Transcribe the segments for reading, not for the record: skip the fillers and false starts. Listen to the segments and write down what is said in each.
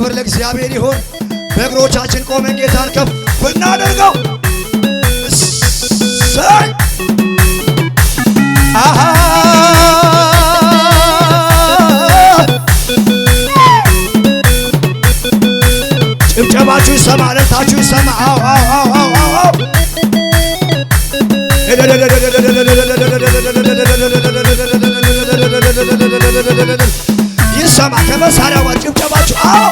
ክብር ለእግዚአብሔር ይሁን። በእግሮቻችን ቆመን ጌታን ከፍ ብናደርገው እሰይ አሃ ጭብጨባችሁ ይሰማ፣ እልልታችሁ ይሰማ። አዎ አዎ አዎ አዎ ይሰማ ከመሳሪያው ጋር ጭብጨባችሁ። አዎ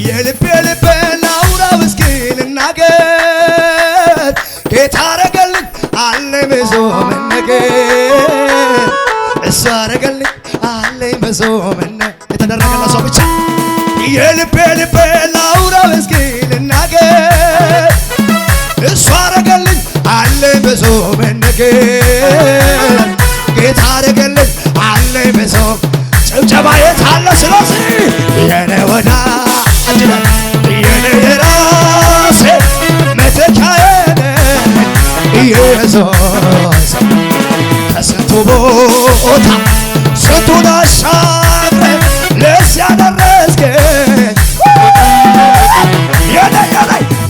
የልቤ ልቤ ላውራው እስኪ ልናገር ጌታ አረገልኝ አለኝ ብዙ መነገር እሱ አረገልኝ አለኝ ብዙ የተደረገለት ሰው ብቻ የልቤ ልቤ ላውራው እስኪ ልናገር እሱ አረገልኝ አለኝ ብዙ መነገር ጌታ አረገልኝ አለኝ ብዙ ጭብጨባ የታለ? ስለዚህ የኔ ወዳጅ የኔ የራሴ መተኪያዬ ኢየሱስ ከስንቱ ቦታ ስንቱን አሻግረህ ለዚህ ያደረስከኝ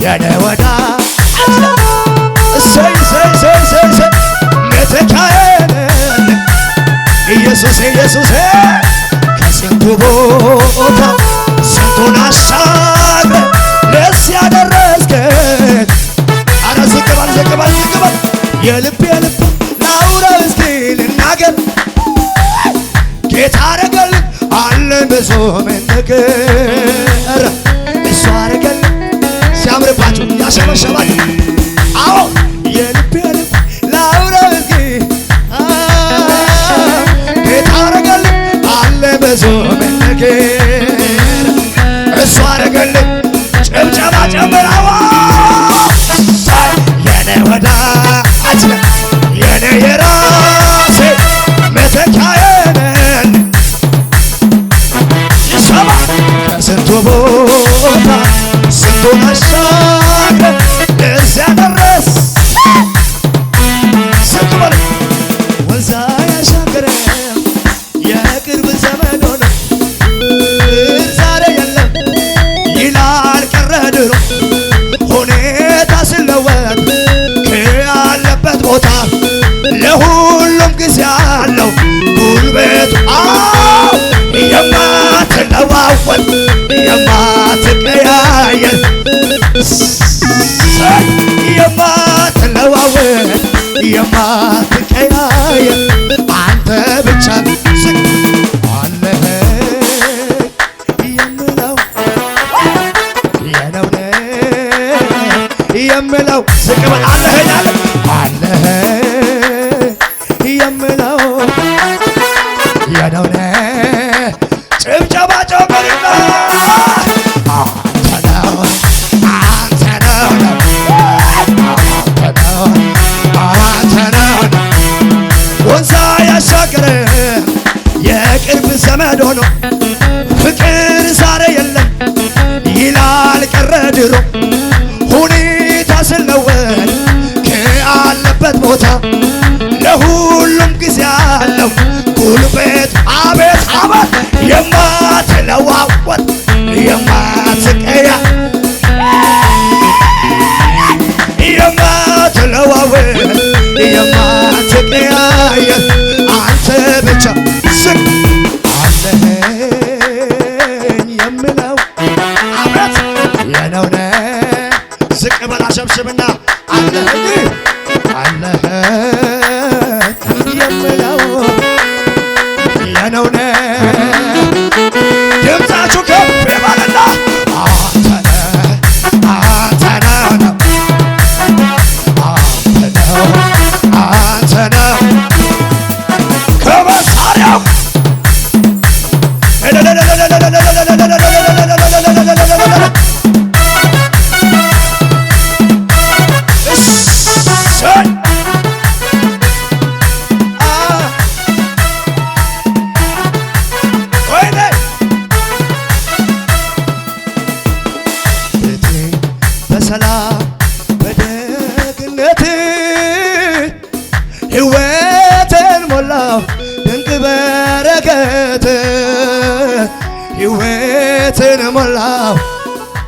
የኔ ወዳጅ እሰይ እሰይ እሰይ እሰይ መተኪያዬ ኢየሱስ ኢየሱስ ከስንቱ ቦታ ስንቱን አሻግረህ ለዚህ ያደረስከኝ አረ ዝቅ በል ዝቅ በል ዝቅ በል የልብ ላውራው እስኪ ልናገር ጌታ አረገልኝ አለኝ ብዙ መነገር እሱ አረገልኝ ሲያምርባችሁ ያሸበሸባችሁ አዎ የልብ ላውራው እስኪ ጌታ አረገልኝ አለኝ ብዙ መነገር እሱ አረገልኝ ጭብጨባ ጨምራዋ የኔ ወዳጅ የኔ የራሴ መተኪያዬ ይሰማ ከስንቱ ቦታ ስንቱን አሻግረህ ለዚያ ደረስ ስቅበል ወንዝ አያሻግረን የቅርብ ዘመድ ሆነ ዛሬ የለም ይላል ቀረ ድሮ ሁኔታ ሲለወጥ ከያለበት ቦታ ለሁሉም ጊዜ አለው ጉልበቱ የማትለዋወጥ የማትቀያየር የማትለዋወጥ የማትቀያየር አንተ ብቻ አለህ የምለው የነው የምለው ዝቅ በል አለህ ያለ አለህ የምለው የነው ጭብጨባ ጨምርና አንተ ነው ወንዝ ያሻገረህ የቅርብ ዘመድ ሆኖ ፍቅር ዛሬ የለም ይላል ቀረ ድሮ ሁኔታ ሲለወጥ ከአለበት ቦታ ለሁሉም ጊዜ አለው ጉልበት አቤት አቤት የማትለዋወጥ የማትቀያ የማትለዋወጥ የማትቀያየር አንተ ብቻ ዝቅ አለኸኝ የምለው አቤት የነው ዝቅ በል አሸብሽብና አለኸኝ የምለው የነው ድምፃችሁ ከፍ ይበልና አንተ ነው ከመሳሪያው በሰላም በደግነት ሞላው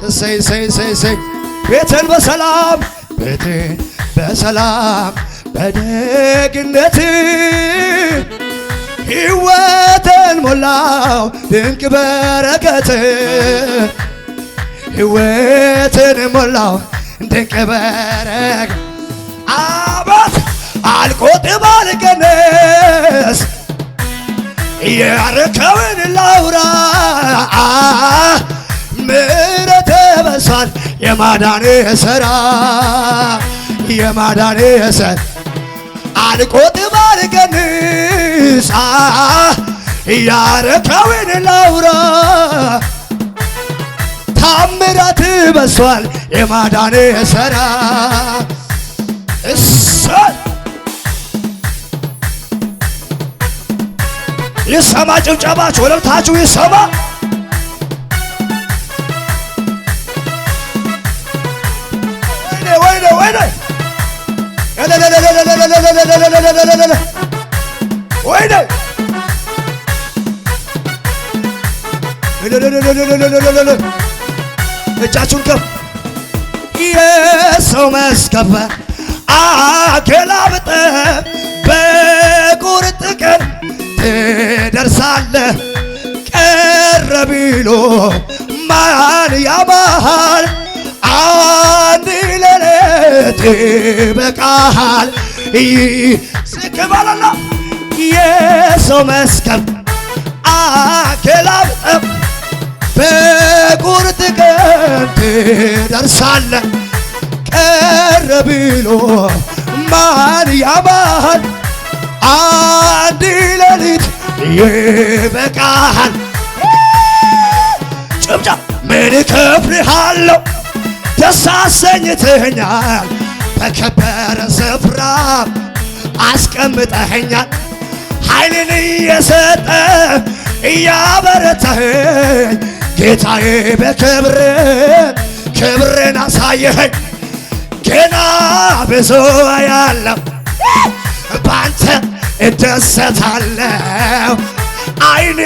እሰይ እሰይ እሰይ እሰይ ቤትን በሰላም ቤትን በሰላም በደግነት ሕይወትን ሞላው ድንቅ በረከት ሕይወትን ሞላው ድንቅ በረከት አባት አልቆጥብ አልቀንስ ያረከውን ላውራ ምሕረት በዝቷል የማዳን ሥራ የማዳን ሥራ አልቆጥብ አልቀንስ ያረከውን ላውራ ታምራት በዝቷል የማዳን ሥራ እሰይ ይሰማ ጭብጨባችሁ ወለታችሁ ይሰማ ወይኔ ወይኔ ወይኔ እጃችሁን ከፍ የሰው መስከፈ አገላብጠ በቁርጥ ቀን ትደርሳለህ ቀረ ቢሎ ማን ያባሃል አንድ ሌሊት ይበቃሃል ስክባለና የሰው መስከፍ አገላብጠህ በቁርጥ ቀን ትደርሳለህ ቀረ ቢሎ ማን ያባሃል አንድ ሌሊት ይበቃሃል ጭብጫ ምን እከፍልሃለሁ ደስ አሰኝተኸኛል በከበረ ስፍራ አስቀምጠኸኛል ኃይልን እየሰጠ እያበረታኸኝ ጌታዬ በክብር ክብርን አሳየኸኝ ገና ብዙ ያለው ባንተ እደሰታለሁ አይን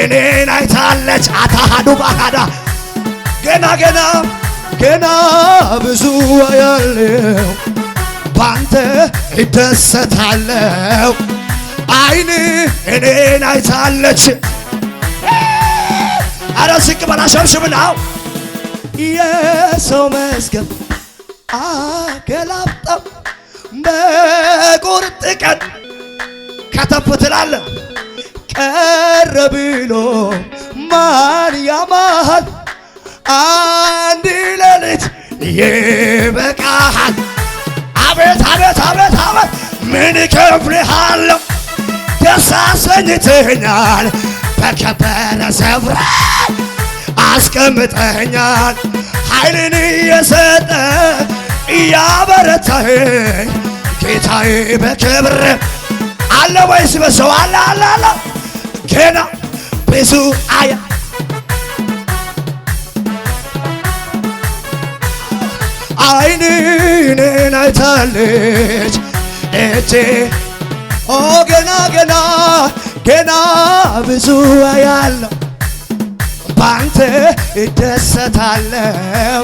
እኔን አይታለች አታሃዱ ባሃዳ ገና ገና ገና ብዙ ያለው ባንተ እደሰታለሁ አይን እኔን አይታለች አረ ስቅ በላ ሸብሽብናው የሰው መስገብ አገላብጠው በቁርጥ ቀን ከተፍ ትላለህ ቀረ ብሎ ማን ያማሃል አንድ ሌሊት ይበቃሃል አቤት አቤት አቤት አቤት ምን እከፍልሃለሁ ደስ አሰኝተኸኛል በከበረ ስፍራ አስቀምጠኸኛል ኃይልን እየሰጠ እያበረታኸኝ ጌታዬ በክብር አለ ወይስ በሰው አለ አለ አለ ገና ብዙ አያ አይን እኔን አይታለች እጄ ኦ ገና ገና ገና ብዙ አያለሁ ባንተ እደሰታለሁ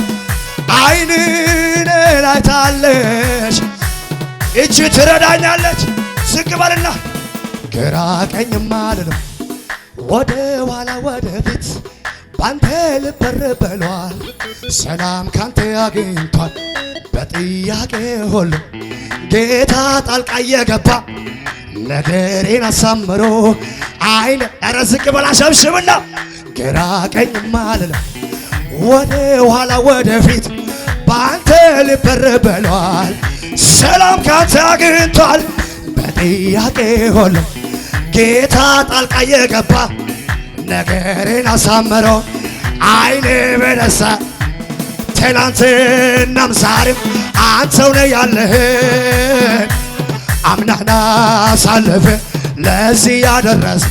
አይን እኔን አይታለች እጅ ትረዳኛለች ዝቅ በልና ግራ ቀኝም አልልም ወደ ኋላ ወደ ፊት ባንተ ልበር በሏል ሰላም ካንተ አግኝቷል በጥያቄ ሁሉ ጌታ ጣልቃ እየገባ ነገሬን አሳምሮ አይን ኧረ ዝቅ በላ ሸብሽብና ግራ ቀኝም አልልም ወደ ኋላ ወደ ፊት ባንተ ልበር በሏል ሰላም ካንተ አግኝቷል በጥያቄ ሁሉ ጌታ ጣልቃ እየገባ ነገሬን አሳምሮ አይኔ በደስታ ትናንትናም ዛሬም አንተው ነህ ያለህ አምናህና ሳለፈ ለዚህ ያደረስ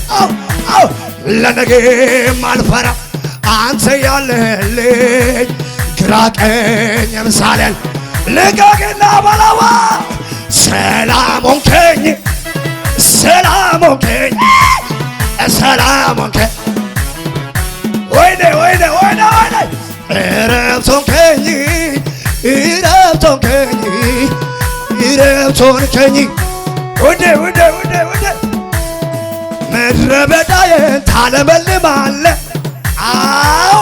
ለነገም አልፈራ አንተ ያለህልኝ ግራ ቀኝ ምሳሌን ልቀቅና በላዋ ሰላም ሆንከኝ ሰላም ሆንከኝ ሰላም ሆንከኝ ወይኔ ወይኔ ወይኔ ረብቶንከኝ ረብቶንከኝ ረብቶንከኝ ወደ ምድረ በዳዬን ታለመልማለህ። አዎ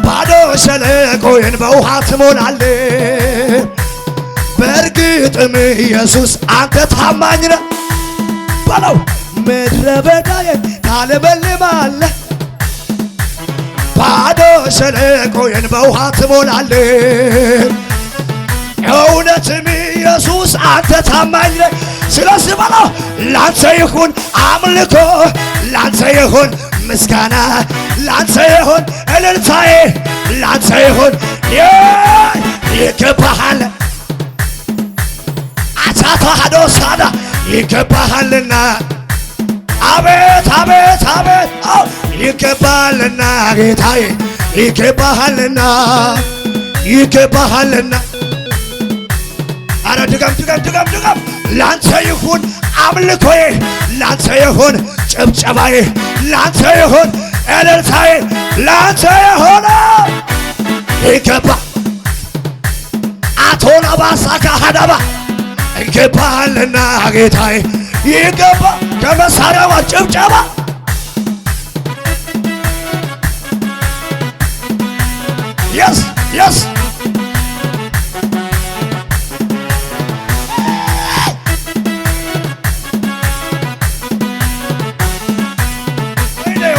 ባዶ ሸለቆዬን በውሃ ትሞላለህ። በእርግጥም ኢየሱስ አንተ ታማኝ ነህ በለው። ምድረ በዳዬን ታለመልማለህ። ባዶ ሸለቆዬን በውሃ ትሞላለህ። እውነትም ኢየሱስ አንተ ታማኝ ነህ። ስለዚህ በለው ላንተ ይሁን አምልኮ፣ ላንተ ይሁን ምስጋና፣ ላንተ ይሁን እልልታዬ፣ ላንተ ይሁን ይገባሃል። አቻታዶ ሳዳ ይገባሃልና አቤት አቤት አቤት ይገባሃልና ጌታዬ ይገባሃልና ይገባሃልና። አረ ድገም ላንተ ይሁን አምልኮዬ፣ ላንተ ይሁን ጭብጨባዬ፣ ላንተ ይሁን እልልታዬ፣ ላንተ ይሁን ይገባ አቶና ባሳካ ሀዳባ ይገባሃልና ጌታዬ ይገባ። ከመሳሪያዋ ጭብጨባ የስ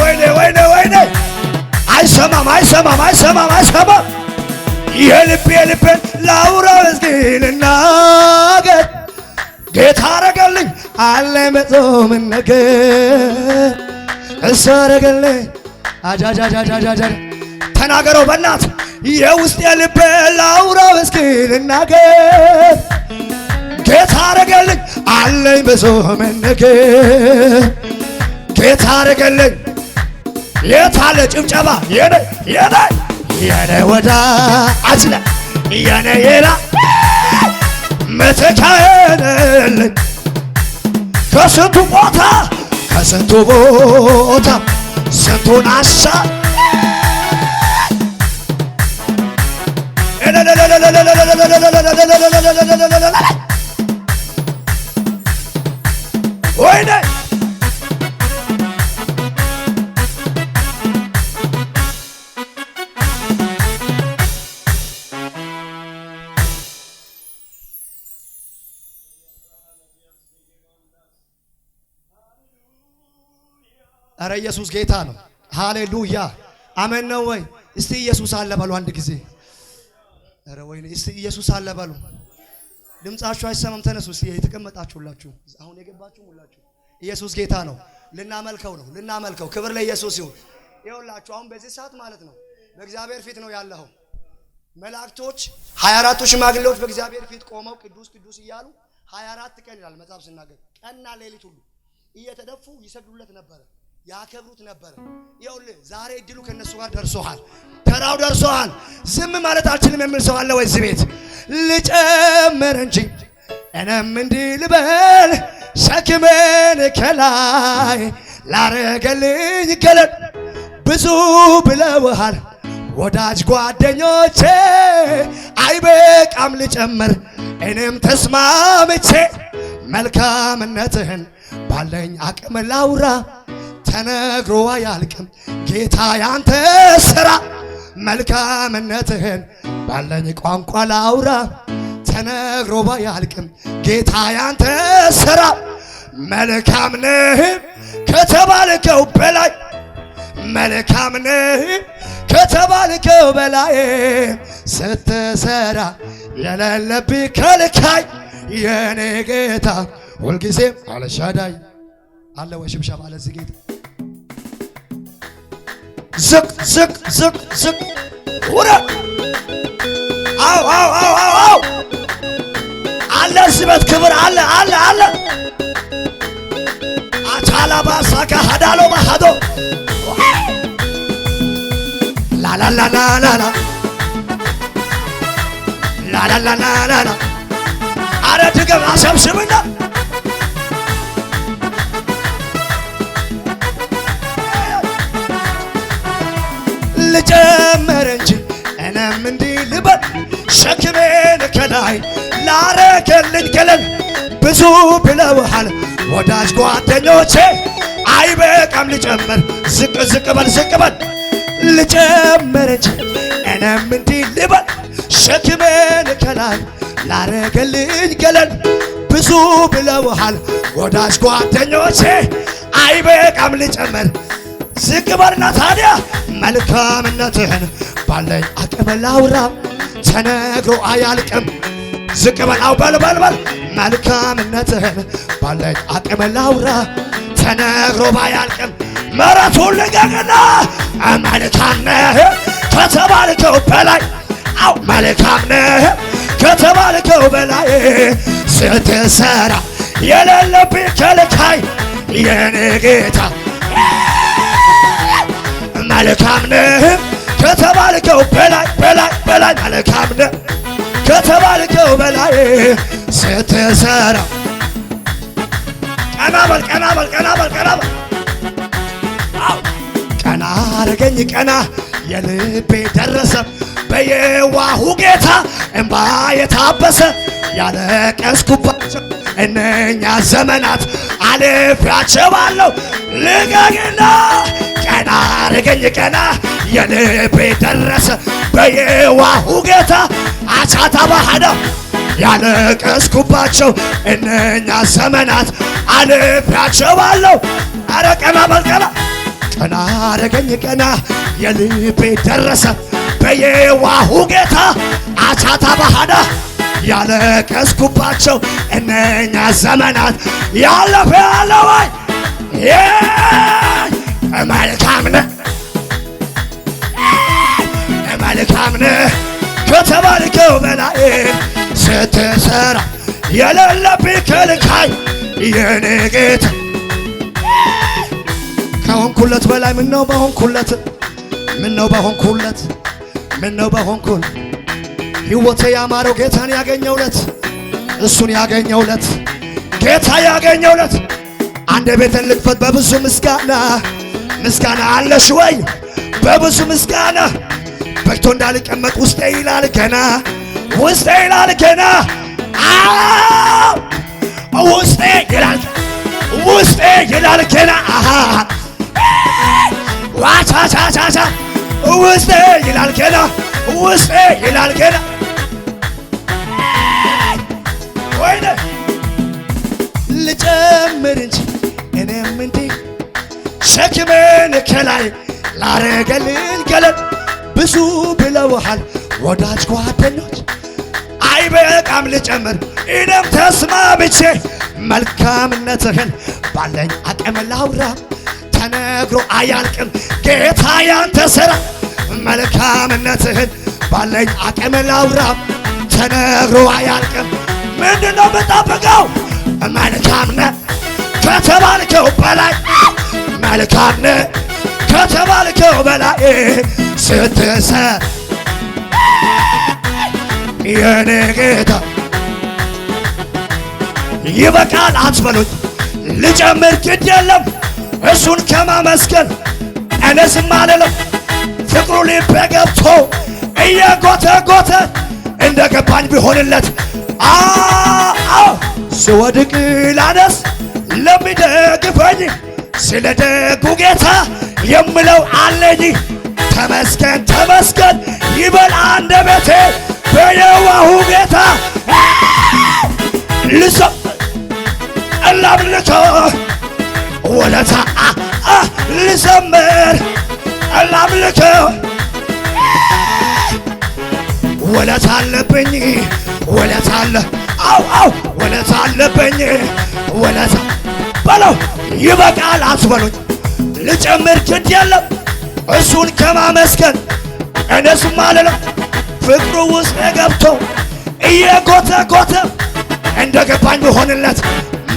ወይኔ አይሰማም። የልቤን ላውራው እስኪ ልናገር። ጌታ አረገልኝ አለኝ በጾም ነገር እሱ አረገልኝ አጃጃጃጃጃ ተናገረው በእናት የውስጥ የልቤን ላውራው እስኪ ልናገር። ጌታ አረገልኝ አለኝ በጾም ነገር ጌታ አረገልኝ። የታለ ጭብጨባ የኔ ወዳጅ ነህ የኔ የላ መተካየለኝ ከስንቱ ቦታ ስንቱን አሳ ወይኔ አረ ኢየሱስ ጌታ ነው። ሃሌሉያ አሜን ነው ወይ? እስቲ ኢየሱስ አለ በሉ አንድ ጊዜ። አረ ወይኔ እስቲ ኢየሱስ አለ በሉ። ድምጻችሁ አይሰማም? ተነሱ እስቲ የተቀመጣችሁላችሁ አሁን የገባችሁ ሁላችሁ ኢየሱስ ጌታ ነው። ልናመልከው። ክብር ለኢየሱስ ይሁን። ይኸውላችሁ አሁን በዚህ ሰዓት ማለት ነው በእግዚአብሔር ፊት ነው ያለው። መላእክቶች 24ቱ ሽማግሌዎች በእግዚአብሔር ፊት ቆመው ቅዱስ ቅዱስ እያሉ 24 ቀን ይላል መጽሐፍ ሲናገር ቀንና ሌሊት ሁሉ እየተደፉ ይሰግዱለት ነበር፣ ያከብሩት ነበር። ይኸውልህ ዛሬ እድሉ ከነሱ ጋር ደርሶሃል፣ ተራው ደርሶሃል። ዝም ማለት አልችልም የሚል ሰው አለ ወይ እዚህ ቤት? ልጨምር እንጂ እኔም እንዲህ ልበል ሸክሜን ከላይ ላረገልኝ ገለል ብዙ ብለውሃል ወዳጅ ጓደኞቼ፣ አይበቃም ልጨምር እኔም ተስማምቼ መልካምነትህን ባለኝ አቅም ላውራ ተነግሮ አያልቅም ጌታ ያንተ ሥራ። መልካምነትህን ባለኝ ቋንቋ ላውራ ተነግሮ አያልቅም ጌታ ያንተ ሥራ። መልካም ነህ ከተባልከው በላይ መልካም ነህ ከተባልከው በላይ ስትሰራ የሌለብህ ከልካይ የኔ ጌታ ሁልጊዜም አልሻዳይ አለ ወይ ሽብሸባ ለዚህ ጌታ ዝቅ ዝቅ ዝቅ ዝቅ ወራ አው አለ ስበት ክብር አለ አለ አለ አቻላ ባሳካ ሀዳሎ ባሃዶ ላላላላላ ላላላላላ አረ ድገም አሰብስብና ልጨምር እንጂ እኔ ሸክሜን ከላይ ላረገልኝ ገለል ብዙ ብለውሃል ወዳጅ ጓደኞቼ አይበቃም ልጨምር ዝቅ ዝቅ በል ዝቅ በል ልጨምር እንጂ እኔም እንዲህ ልበል ሸክሜን ከላይ ላረገልኝ ገለል ብዙ ብለውሃል ወዳጅ ጓደኞቼ አይበቃም ልጨምር ዝቅ በልና ታዲያ መልካምነትህን ባለኝ አቅም ላውራ ተነግሮ አያልቅም ዝቅ በላው በል መልካምነትህን ባለኝ አቅም ላውራ ተነግሮ ባያልቅም ምሕረቱን ልቀቅና መልካም ነህ ከተባልከው በላይ አው መልካም ነህ ከተባልከው በላይ ስትሰራ የሌለብኝ ከልካይ የኔ ጌታ መልካም ነህ ከተባልከው በላይ መልካም ነህ ከተባልከው በላይ ስትሰራ ቀና በል ቀና አረገኝ ቀና የልቤ ደረሰ በየዋሁ ጌታ እንባ የታበሰ ያለቀስኩባቸው እነኛ ዘመናት አልፌያቸዋለሁ ልቀቅና ቀና አረገኝ ቀና የልቤ ደረሰ በየዋሁ ጌታ አቻታ ባህዳ ያለቀስኩባቸው እነኛ ዘመናት አልፌያቸዋለሁ አረ ቀና በል ቀና አረገኝ ቀና የልቤ ደረሰ በየዋሁ ጌታ አቻታ ባህዳ ያለቀስኩባቸው እነኛ ዘመናት ያለፈ ያለ ወይ መልካም ነህ ከተባልከው በላይ ስትሰራ የሌለብኝ ከልካይ የኔ ጌታ ከሆንኩለት በላይ ምነው በሆንኩል ሕይወቴ ያማረው ጌታን ያገኘውለት እሱን ያገኘውለት ጌታ ያገኘውለት አንድ ቤትን ልክፈት በብዙ ምስጋና አለሽ ወይ በብዙ ምስጋና በክቶ እንዳልቀመጥ ውስጤ ይላል ገና ውስጤ ይላል ገና ዋቻቻቻቻ ውስጤ ይላል ገና ውስጤ ይላል ገና ወይኔ ልጨምር እንጂ እኔም እንዲህ ሸክሜን ከላይ ላረገልኝ ገለል ብዙ ብለውሃል ወዳጅ ጓደኞች አይበቃም ልጨምር እኔም ተስማምቼ መልካምነትህን ባለኝ አቅም ላውራ ተነግሮ አያልቅም ጌታ ያንተ ሥራ መልካምነትህን ባለኝ አቅም ላውራ ተነግሮ አያልቅም ምንድነው የምጠብቀው መልካም ነህ ከተባልከው በላይ መልካም ነህ ከተባልከው በላይ ስትሰራ የኔ ጌታ ይበቃል አትበሉኝ ልጨምር ግድ የለም እሱን ከማመስገን እኔ ዝም አልልም ፍቅሩ ልቤ ገብቶ እየጎተጎተ እንደገባኝ ቢሆንለት ስወድቅ ላነስ ለሚደግፈኝ ስለ ደጉ ጌታ የምለው አለኝ ተመስገን ይበል አንደበቴ በየዋሁ ጌታ ላምልከው ወለታ ልዘምር ላምልከው ወለታ አለብኝ ወለታ አለ ወለታ አለብኝ ወለታ በለው ይበቃል አትበሉኝ ልጨምር ግድ የለም እሱን ከማመስገን እኔ ዝም አልልም ፍቅሩ ውስጥ ገብቶ እየጎተጎተ እንደገባኝ ቢሆንለት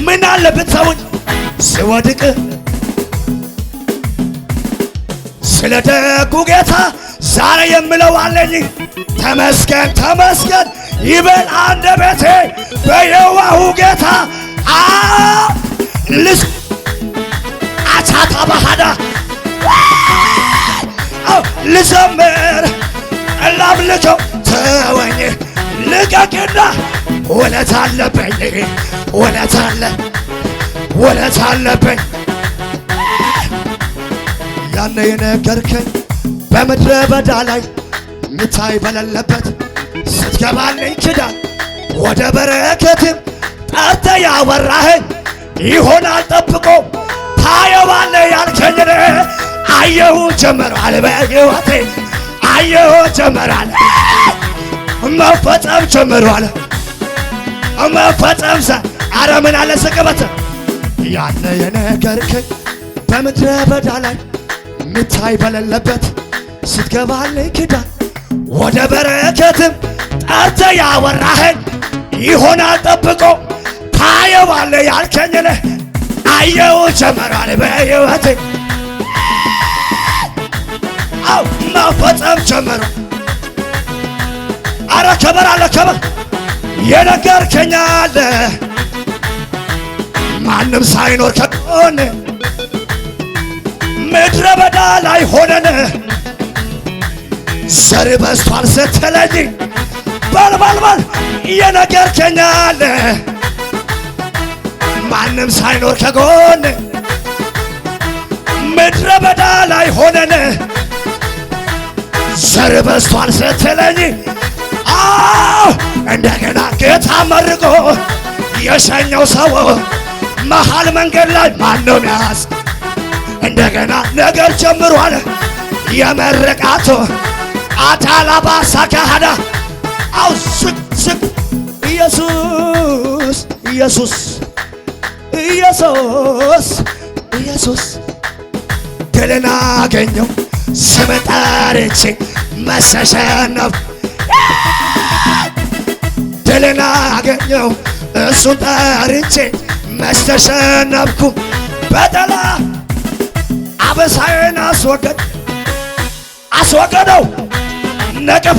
ምን አለ ብትተውኝ ስወድቅ ስለ ደጉ ጌታ ዛሬ የምለው አለኝ ተመስገን ይበል አንደበቴ በየዋሁ ጌታ አቻታ ባህዳ ልዘምር ላምልከው ተወኝ ልቀቅና ውለታ አለብኝ ውለታ አለብኝ ያኔ የነገርከኝ በምድረ በዳ ላይ ሚታይ በሌለበት ስትገባልኝ ኪዳን ወደ በረከትም ጠርተ ያወራኸኝ ይሆናል ጠብቆ ታየዋለህ ያልከኝን አየሁ ጀመራል በሕይወቴ አየሁ ጀመራል መፈጸም ጀመሯል መፈጸም ኧረ ምን አለ ስቅበት ያለ የነገርከኝ በምድረ በዳ ላይ ሚታይ በሌለበት ስትገባልኝ ኪዳን ወደ በረከትም ጠርተ ያወራኸኝ ይሆናል ጠብቆ ታየዋለህ ያልከኝን አየሁ ጀመራል በሕይወቴ አው መፈጸም ጀመሩ አረ ከበር አለ ከበር የነገርከኝ አለ ማንም ሳይኖር ከጎን ምድረ በዳ ላይ ሆነን ዘር በዝቷል ስትለኝ በልበልበል የነገርከኝ አለ ማንም ሳይኖር ከጎን ምድረ በዳ ላይ ሆነን ዘር በዝቷል ስትለኝ እንደገና ጌታ መርቆ የሸኘው ሰው መሃል መንገድ ላይ ማነው ሚያዝ እንደገና ነገር ጀምሯል የመረቃቶ አታላባሳ ካህዳ አው ስቅ ኢየሱስ ኢየሱስ ኢየሱስ ኢየሱስ ድልን አገኘው ስም ጠርቼ መሸሸነፍ ድልን አገኘው እሱን ጠርቼ መሸሸነፍኩ በጠላ አበሳዬን አስወገደው ነቀፌ